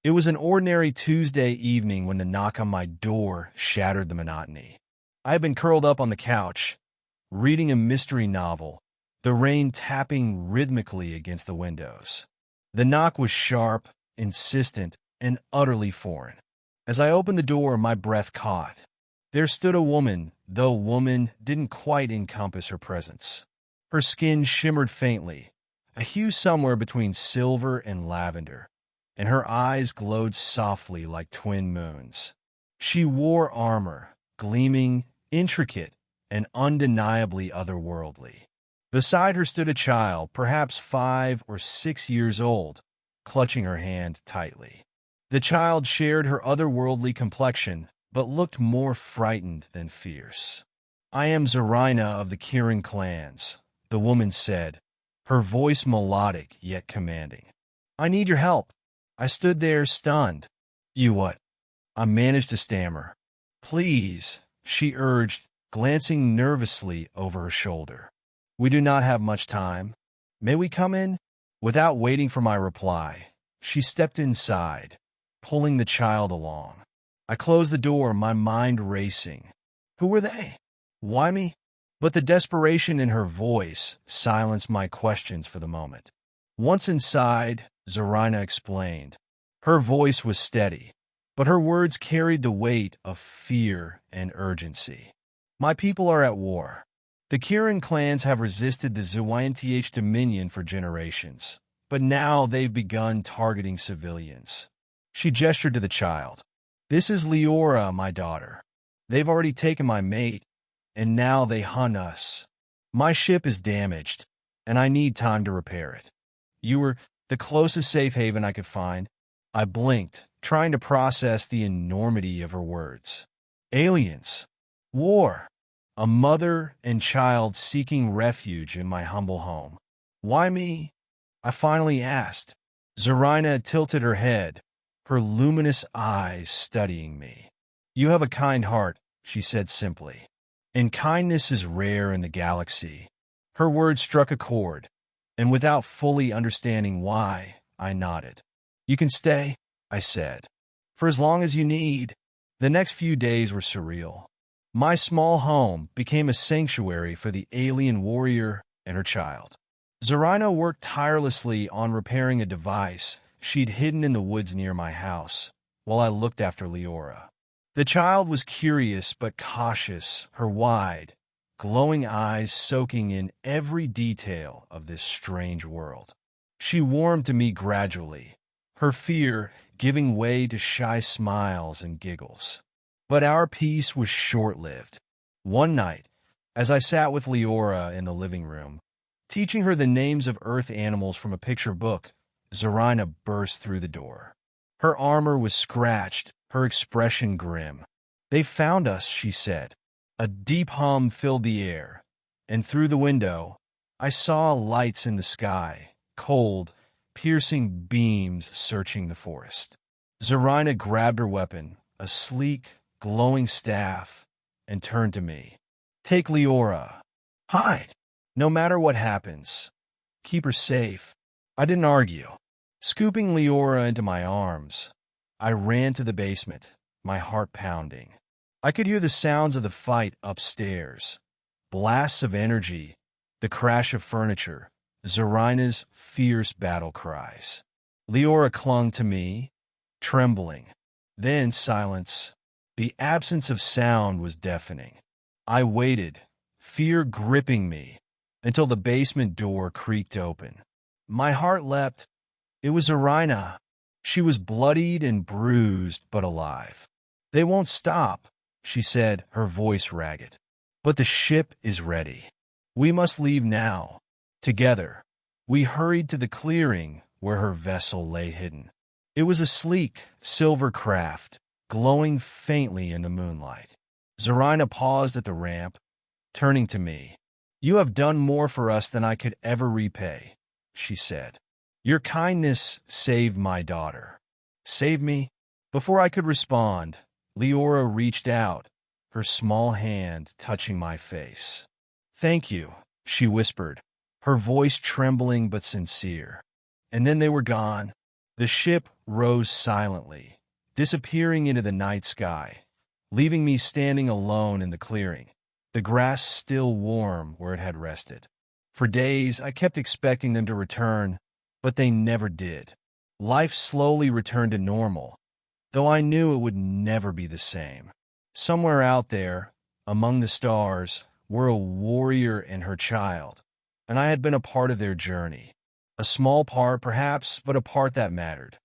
It was an ordinary Tuesday evening when the knock on my door shattered the monotony. I had been curled up on the couch, reading a mystery novel, the rain tapping rhythmically against the windows. The knock was sharp, insistent, and utterly foreign. As I opened the door, my breath caught. There stood a woman, though woman didn't quite encompass her presence. Her skin shimmered faintly, a hue somewhere between silver and lavender, and her eyes glowed softly like twin moons. She wore armor, gleaming, intricate, and undeniably otherworldly. Beside her stood a child, perhaps 5 or 6 years old, clutching her hand tightly. The child shared her otherworldly complexion, but looked more frightened than fierce. "I am Zaryna of the Kirin clans," the woman said, her voice melodic yet commanding. "I need your help." I stood there stunned. "You what?" I managed to stammer. "Please," she urged, glancing nervously over her shoulder. "We do not have much time. May we come in?" Without waiting for my reply, she stepped inside, pulling the child along. I closed the door, my mind racing. Who were they? Why me? But the desperation in her voice silenced my questions for the moment. Once inside, Zaryna explained. Her voice was steady, but her words carried the weight of fear and urgency. "My people are at war. The Kirin clans have resisted the Zaynth dominion for generations, but now they've begun targeting civilians." She gestured to the child. "This is Liora, my daughter. They've already taken my mate, and now they hunt us. My ship is damaged, and I need time to repair it. You were the closest safe haven I could find." I blinked, trying to process the enormity of her words. Aliens. War. A mother and child seeking refuge in my humble home. "Why me?" I finally asked. Zaryna tilted her head, her luminous eyes studying me. "You have a kind heart," she said simply. "And kindness is rare in the galaxy." Her words struck a chord, and without fully understanding why, I nodded. "You can stay," I said, "for as long as you need." The next few days were surreal. My small home became a sanctuary for the alien warrior and her child. Zaryna worked tirelessly on repairing a device she'd hidden in the woods near my house, while I looked after Liora. The child was curious but cautious, her wide, glowing eyes soaking in every detail of this strange world. She warmed to me gradually, her fear giving way to shy smiles and giggles. But our peace was short-lived. One night, as I sat with Liora in the living room, teaching her the names of earth animals from a picture book, Zaryna burst through the door. Her armor was scratched, her expression grim. "They found us," she said. A deep hum filled the air, and through the window, I saw lights in the sky, cold, piercing beams searching the forest. Zaryna grabbed her weapon, a sleek, glowing staff, and turned to me. "Take Liora. Hide. No matter what happens. Keep her safe." I didn't argue. Scooping Liora into my arms, I ran to the basement, my heart pounding. I could hear the sounds of the fight upstairs, blasts of energy, the crash of furniture, Zaryna's fierce battle cries. Liora clung to me, trembling. Then silence. The absence of sound was deafening. I waited, fear gripping me, until the basement door creaked open. My heart leapt. It was Zaryna. She was bloodied and bruised, but alive. "They won't stop," she said, her voice ragged. "But the ship is ready. We must leave now." Together, we hurried to the clearing where her vessel lay hidden. It was a sleek, silver craft, glowing faintly in the moonlight. Zaryna paused at the ramp, turning to me. "You have done more for us than I could ever repay," she said. "Your kindness saved my daughter." "Saved me?" Before I could respond, Liora reached out, her small hand touching my face. "Thank you," she whispered, her voice trembling but sincere. And then they were gone. The ship rose silently, disappearing into the night sky, leaving me standing alone in the clearing, the grass still warm where it had rested. For days, I kept expecting them to return, but they never did. Life slowly returned to normal, though I knew it would never be the same. Somewhere out there, among the stars, were a warrior and her child, and I had been a part of their journey. A small part, perhaps, but a part that mattered.